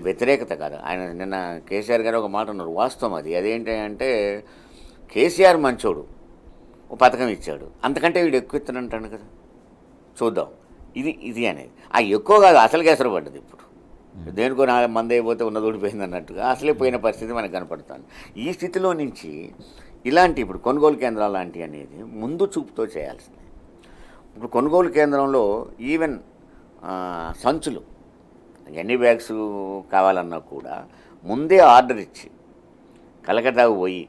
వ్యతిరేకత కాదు. ఆయన నిన్న కేసీఆర్ గారు ఒక మాట ఉన్నారు, వాస్తవం అది. అదేంటి అంటే కేసీఆర్ మంచోడు, ఓ పథకం ఇచ్చాడు, అంతకంటే వీడు ఎక్కువ ఇస్తానంటాడు కదా, చూద్దాం ఇది అనేది. ఆ ఎక్కువ కాదు, అసలు కేసరి పడ్డది. ఇప్పుడు దేనికో మంది అయిపోతే ఉన్నది ఊడిపోయింది అన్నట్టుగా అసలే పోయిన పరిస్థితి మనకు కనపడుతుంది. ఈ స్థితిలో నుంచి ఇలాంటి ఇప్పుడు కొనుగోలు కేంద్రాలు లాంటివి అనేది ముందు చూపుతో చేయాల్సింది. ఇప్పుడు కొనుగోలు కేంద్రంలో ఈవెన్ సంచులు ఎన్ని బ్యాగ్స్ కావాలన్నా కూడా ముందే ఆర్డర్ ఇచ్చి కలకత్తాకు పోయి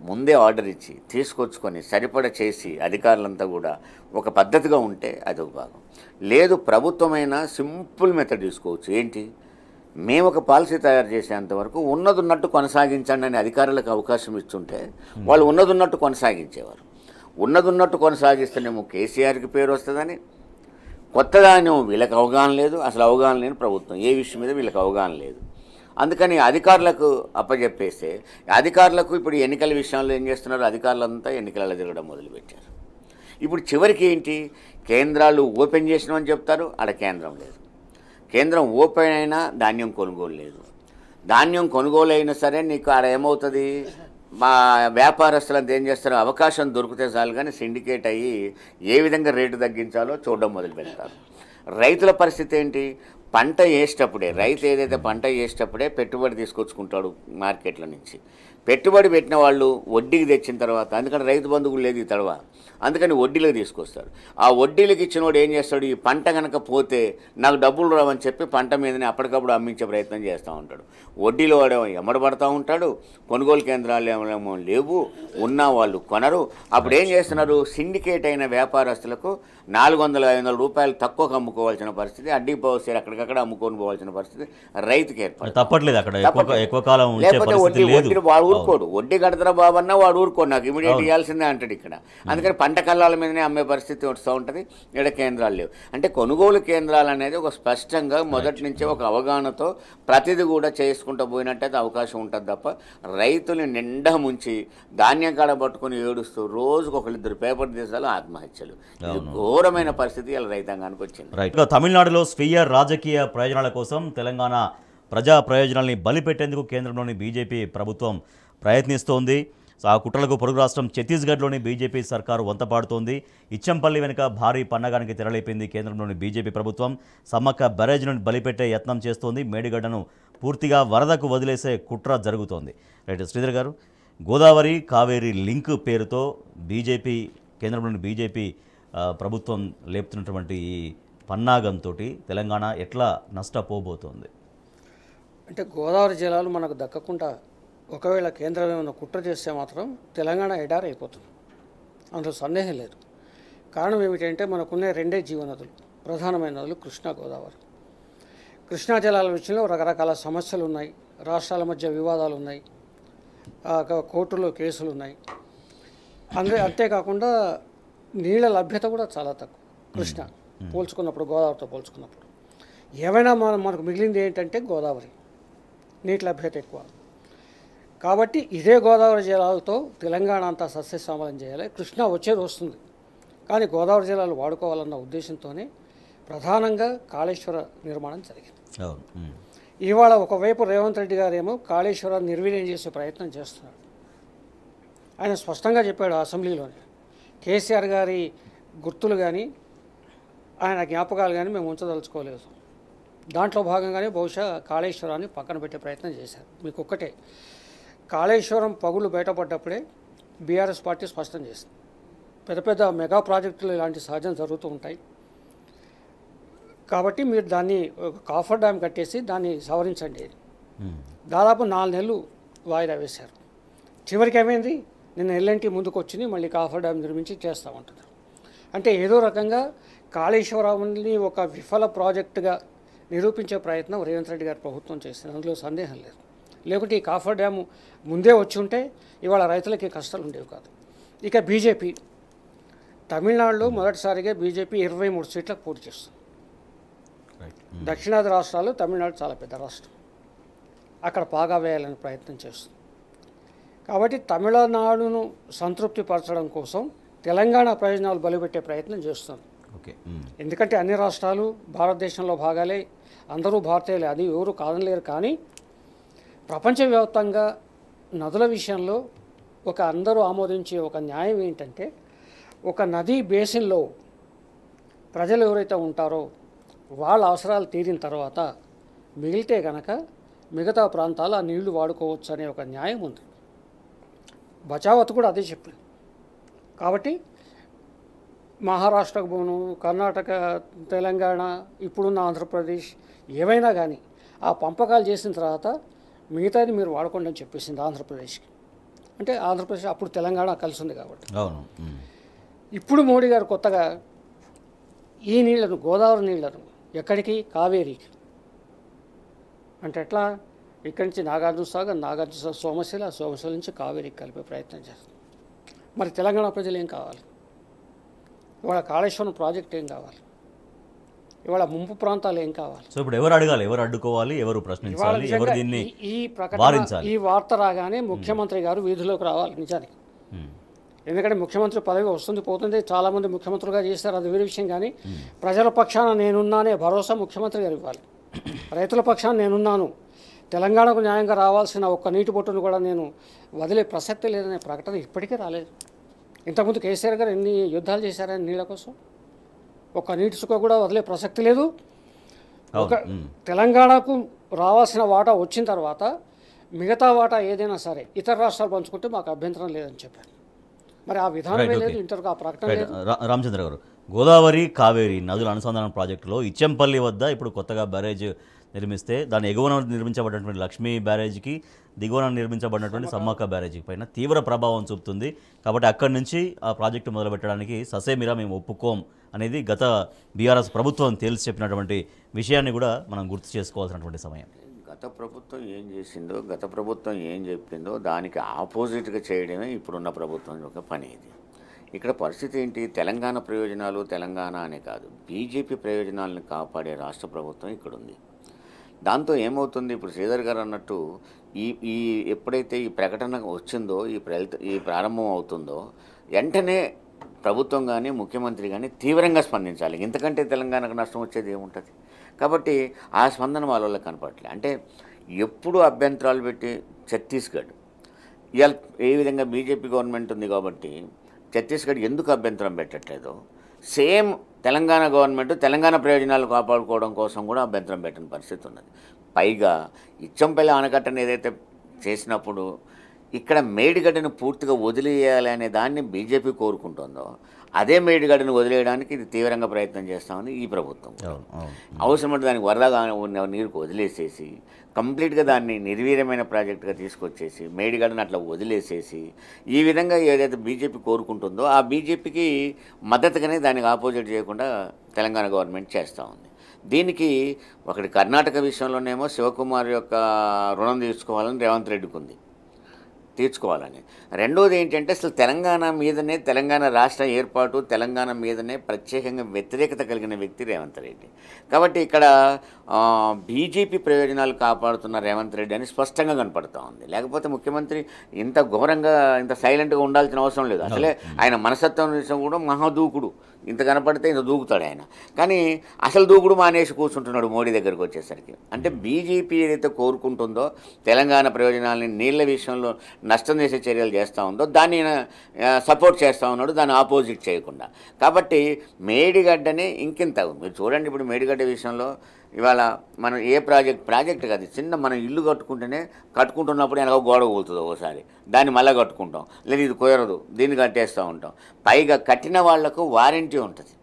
ముందే ఆర్డర్ ఇచ్చి తీసుకొచ్చుకొని సరిపడ చేసి అధికారులంతా కూడా ఒక పద్ధతిగా ఉంటే అది ఒక భాగం. లేదు ప్రభుత్వమైన సింపుల్ మెథడ్ తీసుకోవచ్చు. ఏంటి, మేము ఒక పాలసీ తయారు చేసేంతవరకు ఉన్నదున్నట్టు కొనసాగించండి అని అధికారులకు అవకాశం ఇచ్చుంటే వాళ్ళు ఉన్నదున్నట్టు కొనసాగించేవారు. ఉన్నదున్నట్టు కొనసాగిస్తేనేమో కేసీఆర్కి పేరు వస్తుందని, కొత్తదానేమో వీళ్ళకి అవగాహన లేదు, అసలు అవగాహన లేని ప్రభుత్వం, ఏ విషయం మీద వీళ్ళకి అవగాహన లేదు. అందుకని అధికారులకు అప్పచెప్పేస్తే అధికారులకు ఇప్పుడు ఎన్నికల విషయంలో ఏం చేస్తున్నారు, అధికారులంతా ఎన్నికలలో తిరగడం మొదలుపెట్టారు. ఇప్పుడు చివరికి ఏంటి, కేంద్రాలు ఓపెన్ చేసినామని చెప్తారు, ఆడ కేంద్రం లేదు. కేంద్రం ఓపెన్ అయినా ధాన్యం కొనుగోలు లేదు. ధాన్యం కొనుగోలు అయినా సరే నీకు ఆడ ఏమవుతుంది, మా వ్యాపారస్తులంతా ఏం చేస్తారు, అవకాశం దొరికితే చాలు కానీ సిండికేట్ అయ్యి ఏ విధంగా రేటు తగ్గించాలో చూడడం మొదలు పెడతారు. రైతుల పరిస్థితి ఏంటి, పంట వేసేటప్పుడే రైతు ఏదైతే పంట వేసేటప్పుడే పెట్టుబడి తీసుకొచ్చుకుంటాడు మార్కెట్ల నుంచి. పెట్టుబడి పెట్టిన వాళ్ళు వడ్డీకి తెచ్చిన తర్వాత, అందుకని రైతు బంధువులు లేదు ఈ తడవ, అందుకని వడ్డీలకు తీసుకొస్తారు. ఆ వడ్డీలకు ఇచ్చినవాడు ఏం చేస్తాడు, ఈ పంట కనుక పోతే నాకు డబ్బులు రావని చెప్పి పంట మీదనే అప్పటికప్పుడు అమ్మించే ప్రయత్నం చేస్తూ ఉంటాడు. వడ్డీలో వాడేమో ఎమ్మడబడతా ఉంటాడు, కొనుగోలు కేంద్రాలు ఏమో లేవు, ఉన్న వాళ్ళు కొనరు. అప్పుడు ఏం చేస్తున్నారు, సిండికేట్ అయిన వ్యాపారస్తులకు 400-500 రూపాయలు తక్కువకు అమ్ముకోవాల్సిన పరిస్థితి, అడ్డీ పోసేరు అక్కడికక్కడ అమ్ముకొని పోవాల్సిన పరిస్థితి రైతుకి ఏర్పడుతుంది. తప్పట్లేదు అక్కడ ఎక్కువ కాలం ఉంచే లేకపోతే పరిస్థితి లేదు. వడ్డీ వాడు ఊరుకోడు, వడ్డీ కడతారా బాబు అన్నా వాడు ఊరుకోడు, నాకు ఇమీడియట్ ఇవ్వాల్సిందే అంటాడు ఇక్కడ. అందుకని పంట కల్లాల మీదనే అమ్మే పరిస్థితి వస్తూ ఉంటుంది. ఇక్కడ కేంద్రాలు లేవు. అంటే కొనుగోలు కేంద్రాలు అనేది ఒక స్పష్టంగా మొదటి నుంచే ఒక అవగాహనతో ప్రతిదీ కూడా చేసుకుంటూ పోయినట్టయితే అవకాశం ఉంటుంది తప్ప రైతుని నిండా ముంచి ధాన్యం కాడ పట్టుకుని ఏడుస్తూ రోజుకు ఒకరిద్దరు పేపర్ తీసాలు ఆత్మహత్యలు. ఇది ఘోరమైన పరిస్థితి ఇలా రైతాంగానికి వచ్చింది. రైట్. తమిళనాడులో స్వీయ రాజకీయ ప్రయోజనాల కోసం తెలంగాణ ప్రజా ప్రయోజనాల్ని బలిపెట్టేందుకు కేంద్రంలోని బీజేపీ ప్రభుత్వం ప్రయత్నిస్తోంది. ఆ కుట్రలకు పొరుగు రాష్ట్రం ఛత్తీస్గఢ్లోని బీజేపీ సర్కారు వంతపాడుతోంది. ఇచ్చంపల్లి వెనుక భారీ పన్నగానికి తెరలేపింది కేంద్రంలోని బీజేపీ ప్రభుత్వం. సమ్మక్క బ్యారేజ్ను బలిపెట్టే యత్నం చేస్తోంది. మేడిగడ్డను పూర్తిగా వరదకు వదిలేసే కుట్ర జరుగుతోంది. రైట్ శ్రీధర్ గారు, గోదావరి కావేరీ లింక్ పేరుతో బీజేపీ కేంద్రంలోని బీజేపీ ప్రభుత్వం లేపుతున్నటువంటి ఈ పన్నాగంతో తెలంగాణ ఎట్లా నష్టపోబోతోంది? అంటే గోదావరి జలాలు మనకు దక్కకుండా ఒకవేళ కేంద్రం ఏమైనా కుట్ర చేస్తే మాత్రం తెలంగాణ ఎడారి అయిపోతుంది, అందులో సందేహం లేదు. కారణం ఏమిటంటే మనకున్న రెండే జీవనదులు, ప్రధానమైన నదులు కృష్ణా గోదావరి. కృష్ణా జలాల విషయంలో రకరకాల సమస్యలు ఉన్నాయి, రాష్ట్రాల మధ్య వివాదాలు ఉన్నాయి, కోర్టులో కేసులు ఉన్నాయి. అంతేకాకుండా నీళ్ళ లభ్యత కూడా చాలా తక్కువ కృష్ణ పోల్చుకున్నప్పుడు, గోదావరితో పోల్చుకున్నప్పుడు. ఏమైనా మనకు మిగిలింది ఏంటంటే గోదావరి, నీటి లభ్యత ఎక్కువ. కాబట్టి ఇదే గోదావరి జలాలతో తెలంగాణ అంతా సస్యశ్యామలం చేయాలి. కృష్ణ వచ్చేది వస్తుంది, కానీ గోదావరి జలాలు వాడుకోవాలన్న ఉద్దేశంతోనే ప్రధానంగా కాళేశ్వర నిర్మాణం జరిగింది. ఇవాళ ఒకవైపు రేవంత్ రెడ్డి గారేమో కాళేశ్వరాన్ని నిర్వీర్యం చేసే ప్రయత్నం చేస్తున్నాడు. ఆయన స్పష్టంగా చెప్పాడు అసెంబ్లీలోనే, కేసీఆర్ గారి గుర్తులు కానీ ఆయన జ్ఞాపకాలు కానీ మేము ఉంచదలుచుకోలేదు. దాంట్లో భాగంగానే బహుశా కాళేశ్వరాన్ని పక్కన పెట్టే ప్రయత్నం చేశారు. మీకు ఒక్కటే, కాళేశ్వరం పగులు బయటపడ్డప్పుడే బీఆర్ఎస్ పార్టీ స్పష్టం చేసింది, పెద్ద పెద్ద మెగా ప్రాజెక్టులు ఇలాంటి సహజం జరుగుతూ ఉంటాయి కాబట్టి మీరు దాన్ని కాఫర్ డ్యామ్ కట్టేసి దాన్ని సవరించండి. దాదాపు 4 నెలలు వాయిదా వేశారు. చివరికి ఏమైంది, నిన్న ఎల్ఎన్టీ ముందుకు వచ్చింది, మళ్ళీ కాఫర్ డ్యామ్ నిర్మించి చేస్తూ ఉంటున్నారు. అంటే ఏదో రకంగా కాళేశ్వరాన్ని ఒక విఫల ప్రాజెక్టుగా నిరూపించే ప్రయత్నం రేవంత్ రెడ్డి గారి ప్రభుత్వం చేసింది, అందులో సందేహం లేదు. లేకుంటే ఈ కాఫర్ డ్యాము ముందే వచ్చి ఉంటే ఇవాళ రైతులకి కష్టాలు ఉండేవి కాదు. ఇక బీజేపీ తమిళనాడులో మొదటిసారిగా బీజేపీ 23 సీట్లకు పోటీ చేస్తుంది. దక్షిణాది రాష్ట్రాలు తమిళనాడు చాలా పెద్ద రాష్ట్రం, అక్కడ పాగా వేయాలని ప్రయత్నం చేస్తుంది. కాబట్టి తమిళనాడును సంతృప్తిపరచడం కోసం తెలంగాణ ప్రయోజనాలు బలిపెట్టే ప్రయత్నం చేస్తుంది. ఎందుకంటే అన్ని రాష్ట్రాలు భారతదేశంలో భాగాలే, అందరూ భారతీయులే, అది ఎవరు కాదనలేరు. కానీ ప్రపంచవ్యాప్తంగా నదుల విషయంలో అందరూ ఆమోదించే ఒక న్యాయం ఏంటంటే, ఒక నదీ బేసిన్లో ప్రజలు ఎవరైతే ఉంటారో వాళ్ళ అవసరాలు తీరిన తర్వాత మిగిలితే కనుక మిగతా ప్రాంతాలు ఆ నీళ్లు వాడుకోవచ్చు అనే ఒక న్యాయం ఉంది. బచావత్ కూడా అదే చెప్పింది. కాబట్టి మహారాష్ట్రకు పోను, కర్ణాటక, తెలంగాణ, ఇప్పుడున్న ఆంధ్రప్రదేశ్ ఏవైనా కానీ ఆ పంపకాలు చేసిన తర్వాత మిగతాది మీరు వాడుకోండి అని చెప్పేసింది ఆంధ్రప్రదేశ్కి. అంటే ఆంధ్రప్రదేశ్ అప్పుడు తెలంగాణ కలిసి ఉంది కాబట్టి. అవును. ఇప్పుడు మోడీ గారు కొత్తగా ఈ నీళ్లను, గోదావరి నీళ్లను ఎక్కడికి, కావేరీకి, అంటే ఎట్లా ఇక్కడి నుంచి నాగార్జున సాగర్, నాగార్జున సాగర్ సోమశిల, సోమశిల నుంచి కావేరీకి కలిపే ప్రయత్నం చేస్తారు. మరి తెలంగాణ ప్రజలు ఏం కావాలి? ఇవాళ కాళేశ్వరం ప్రాజెక్ట్ ఏం కావాలి? ఇవాళ ముంపు ప్రాంతాలు ఏం కావాలి? సో ఇప్పుడు ఎవరు అడగాలి, ఎవరు అడ్డుకోవాలి, ఎవరు ప్రశ్నించాలి, ఎవరు దీన్ని ఈ ప్రకటన, వారించాలి? ఈ వార్త రాగానే ముఖ్యమంత్రి గారు వీధిలోకి రావాలి నిజానికి. ఎందుకంటే ముఖ్యమంత్రి పదవి వస్తుంది పోతుంది, చాలామంది ముఖ్యమంత్రులుగా చేస్తారు, అది వేరే విషయం. కానీ ప్రజల పక్షాన నేనున్నానే భరోసా ముఖ్యమంత్రి గారు ఇవ్వాలి. రైతుల పక్షాన నేనున్నాను, తెలంగాణకు న్యాయంగా రావాల్సిన ఒక్క నీటి బొట్టును కూడా నేను వదిలే ప్రసక్తి లేదనే ప్రకటన ఇప్పటికే రాలేదు. ఇంతకుముందు కేసీఆర్ గారు ఎన్ని యుద్ధాలు చేశారని నీళ్ళ కోసం, ఒక్క నీటి చుక్క కూడా వదిలే ప్రసక్తి లేదు. ఒక తెలంగాణకు రావాల్సిన వాటా వచ్చిన తర్వాత మిగతా వాటా ఏదైనా సరే ఇతర రాష్ట్రాలు పంచుకుంటే మాకు అభ్యంతరం లేదని చెప్పారు. మరి ఆ విధానమే లేదు, ఇంతవరకు ఆ ప్రకటన లేదు. రామచంద్ర గారు, గోదావరి కావేరి నదుల అనుసంధాన ప్రాజెక్టులో ఇచ్చంపల్లి వద్ద ఇప్పుడు కొత్తగా బ్యారేజ్ నిర్మిస్తే దాని ఎగువన నిర్మించబడినటువంటి లక్ష్మీ బ్యారేజ్కి, దిగువన నిర్మించబడినటువంటి సమ్మక్క బ్యారేజీ పైన తీవ్ర ప్రభావం చూపుతుంది. కాబట్టి అక్కడి నుంచి ఆ ప్రాజెక్టు మొదలుపెట్టడానికి ససేమిరా మేము ఒప్పుకోం అనేది గత బీఆర్ఎస్ ప్రభుత్వం తేల్చి చెప్పినటువంటి విషయాన్ని కూడా మనం గుర్తు చేసుకోవాల్సినటువంటి సమయం. గత ప్రభుత్వం ఏం చేసిందో, గత ప్రభుత్వం ఏం చెప్పిందో దానికి ఆపోజిట్గా చేయడమే ఇప్పుడున్న ప్రభుత్వం యొక్క పని. ఇది ఇక్కడ పరిస్థితి ఏంటి? తెలంగాణ ప్రయోజనాలు తెలంగాణ అనే కాదు, బీజేపీ ప్రయోజనాలను కాపాడే రాష్ట్ర ప్రభుత్వం ఇక్కడ ఉంది. దాంతో ఏమవుతుంది, ఇప్పుడు శ్రీధర్ గారు అన్నట్టు ఈ ఎప్పుడైతే ఈ ప్రకటన వచ్చిందో, ఈ ప్రారంభం అవుతుందో వెంటనే ప్రభుత్వం కానీ ముఖ్యమంత్రి కానీ తీవ్రంగా స్పందించాలి. ఇంతకంటే తెలంగాణకు నష్టం వచ్చేది ఏముంటుంది? కాబట్టి ఆ స్పందన వాళ్ళ కనపడట్లే. అంటే ఎప్పుడు అభ్యంతరాలు పెట్టి ఛత్తీస్గఢ్ ఇవాళ ఏ విధంగా బీజేపీ గవర్నమెంట్ ఉంది కాబట్టి ఛత్తీస్గఢ్ ఎందుకు అభ్యంతరం పెట్టట్లేదో, సేమ్ తెలంగాణ గవర్నమెంట్ తెలంగాణ ప్రయోజనాలు కాపాడుకోవడం కోసం కూడా అభ్యంతరం పెట్టిన పరిస్థితి ఉన్నది. పైగా ఇచ్చంపల్లి ఆనకట్టను ఏదైతే చేసినప్పుడు ఇక్కడ మేడిగడ్డను పూర్తిగా వదిలేయాలి అనే దాన్ని బీజేపీ కోరుకుంటుందో, అదే మేడిగడ్డను వదిలేయడానికి ఇది తీవ్రంగా ప్రయత్నం చేస్తామని ఈ ప్రభుత్వం. అవసరమంటే దానికి వరదగా ఉన్న నీరుకు వదిలేసేసి కంప్లీట్గా దాన్ని నిర్వీర్యమైన ప్రాజెక్టుగా తీసుకొచ్చేసి మేడిగడ్డను అట్లా వదిలేసేసి ఈ విధంగా ఏదైతే బీజేపీ కోరుకుంటుందో ఆ బీజేపీకి మద్దతుగానే దానికి ఆపోజిట్ చేయకుండా తెలంగాణ గవర్నమెంట్ చేస్తూ ఉంది. దీనికి ఒకటి కర్ణాటక విషయంలోనేమో శివకుమార్ యొక్క రుణం తీర్చుకోవాలని రేవంత్ రెడ్డికి ఉంది, తీర్చుకోవాలని. రెండోది ఏంటంటే అసలు తెలంగాణ మీదనే, తెలంగాణ రాష్ట్ర ఏర్పాటు, తెలంగాణ మీదనే ప్రత్యేకంగా వ్యతిరేకత కలిగిన వ్యక్తి రేవంత్ రెడ్డి. కాబట్టి ఇక్కడ బీజేపీ ప్రయోజనాలు కాపాడుతున్న రేవంత్ రెడ్డి అని స్పష్టంగా కనపడుతూ ఉంది. లేకపోతే ముఖ్యమంత్రి ఇంత ఘోరంగా, ఇంత సైలెంట్గా ఉండాల్సిన అవసరం లేదు. అసలే ఆయన మనస్తత్వం విషయం కూడా మహాదూకుడు, ఇంత కనపడితే ఇంత దూకుతాడు ఆయన. కానీ అసలు దూకుడు మానేసి కూర్చుంటున్నాడు మోడీ దగ్గరికి వచ్చేసరికి. అంటే బీజేపీ ఏదైతే కోరుకుంటుందో తెలంగాణ ప్రయోజనాలని నీళ్ల విషయంలో నష్టం చేసే చర్యలు చేస్తూ ఉందో దాన్ని సపోర్ట్ చేస్తూ ఉన్నాడు, దాన్ని ఆపోజిట్ చేయకుండా. కాబట్టి మేడిగడ్డని ఇంకింత మీరు చూడండి. ఇప్పుడు మేడిగడ్డ విషయంలో ఇవాళ మనం ఏ ప్రాజెక్ట్ కాదు, చిన్న మనం ఇల్లు కట్టుకుంటున్నప్పుడు వెనక గోడ కూలుతుంది ఒకసారి, దాన్ని మళ్ళీ కట్టుకుంటాం, లేదు ఇది కుదరదు దీన్ని కట్టేస్తూ ఉంటాం. పైగా కట్టిన వాళ్లకు వారంటీ ఉంటుంది.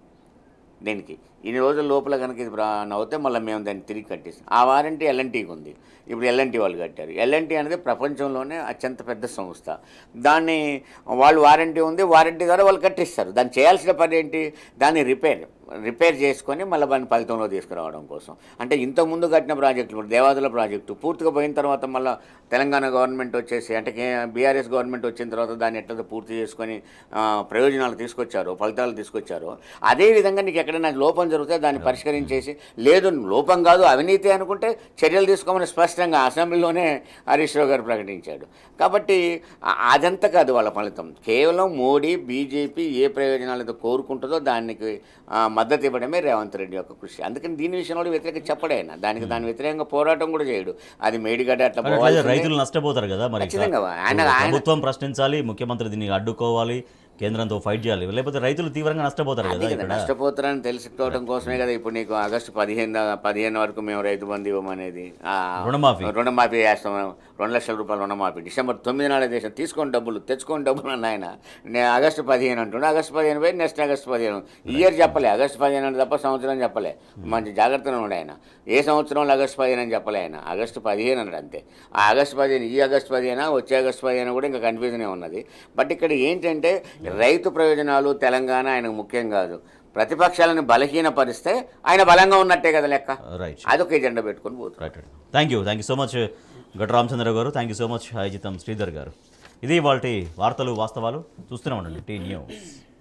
దీనికి ఇన్ని రోజుల లోపల కనుక ఇది అవుతే మళ్ళీ మేము దాన్ని తిరిగి కట్టేస్తాం. ఆ వారంటీ ఎల్ఎన్టీకి ఉంది. ఇప్పుడు ఎల్ఎన్టీ వాళ్ళు కట్టారు. ఎల్ఎన్టీ అనేది ప్రపంచంలోనే అత్యంత పెద్ద సంస్థ. దాన్ని వాళ్ళు వారంటీ ఉంది, వారంటీ ద్వారా వాళ్ళు కట్టిస్తారు. దాన్ని చేయాల్సిన పని ఏంటి? దాన్ని రిపేర్ చేసుకొని మళ్ళీ దాన్ని ఫలితంలో తీసుకురావడం కోసం. అంటే ఇంతకుముందు కట్టిన ప్రాజెక్టులు, దేవాదుల ప్రాజెక్టు పూర్తిగా పోయిన తర్వాత మళ్ళీ తెలంగాణ గవర్నమెంట్ వచ్చేసి, అంటే బీఆర్ఎస్ గవర్నమెంట్ వచ్చిన తర్వాత దాన్ని ఎట్లా పూర్తి చేసుకొని ప్రయోజనాలు తీసుకొచ్చారో, ఫలితాలు తీసుకొచ్చారో, అదేవిధంగా నీకు ఎక్కడైనా లోపం జరిగితే దాన్ని పరిష్కరించేసి, లేదు లోపం కాదు అవినీతి అనుకుంటే చర్యలు తీసుకోమని స్పష్టంగా అసెంబ్లీలోనే హరీష్ రావు గారు ప్రకటించాడు. కాబట్టి అదంతా కాదు వాళ్ళ ఫలితం. కేవలం మోడీ, బీజేపీ ఏ ప్రయోజనాలతో కోరుకుంటుందో దానికి మద్దతు ఇవ్వడమే రేవంత్ రెడ్డి యొక్క కృషి. అందుకని దీని విషయంలో వ్యతిరేకంగా చెప్పడైనా దాని వ్యతిరేకంగా పోరాటం కూడా చేయడు. అది మేడిగడ్డ అట్లా రైతులు నష్టపోతారు కదా. మరి ప్రభుత్వం ప్రశ్నించాలి, ముఖ్యమంత్రి దీన్ని అడ్డుకోవాలి, కేంద్రంతో ఫైట్ చేయాలి, లేకపోతే రైతులు తీవ్రంగా నష్టపోతారు కదా అది ఇక్కడ. నష్టపోతారని తెలుసుకోవడం కోసమే కదా ఇప్పుడు నీకు ఆగస్టు 15 వరకు మేము రైతు బంధు ఇవ్వమనేది. రుణమాఫీ చేస్తాం, 2 లక్షల రూపాయలు రుణమాఫీ. డిసెంబర్ 9 నాడే దేశం తీసుకొని డబ్బులు తెచ్చుకొని డబ్బులు అన్న ఆయన నేను ఆగస్టు 15 అంటుండే. ఆగస్టు 15 పోయి నెక్స్ట్ ఆగస్టు 15 ఇయర్ చెప్పలే, ఆగస్టు 15 అంటే తప్ప సంవత్సరం చెప్పలే. మంచి జాగ్రత్తగా ఉండే ఆయన. ఏ సంవత్సరంలో ఆగస్టు 15 అని చెప్పలే ఆయన, ఆగస్టు 15 అన్నాడు అంతే. ఆ ఆగస్టు 15 ఈ ఆగస్టు 15 వచ్చే ఆగస్టు 15 కూడా ఇంకా కన్ఫ్యూజనే ఉన్నది. బట్ ఇక్కడ ఏంటంటే రైతు ప్రయోజనాలు తెలంగాణ ఆయనకు ముఖ్యం కాదు. ప్రతిపక్షాలను బలహీనపరిస్తే ఆయన బలంగా ఉన్నట్టే కదా లెక్క. రైట్, అదొక ఎజెండా పెట్టుకొని పోతుంది. Right. Thank you so much Gatta Ramachandra Rao garu. Thank you so much Ajitham Sridhar garu. ఇది వాటి వార్తలు వాస్తవాలు. చూస్తూనే ఉండండి టీ న్యూస్.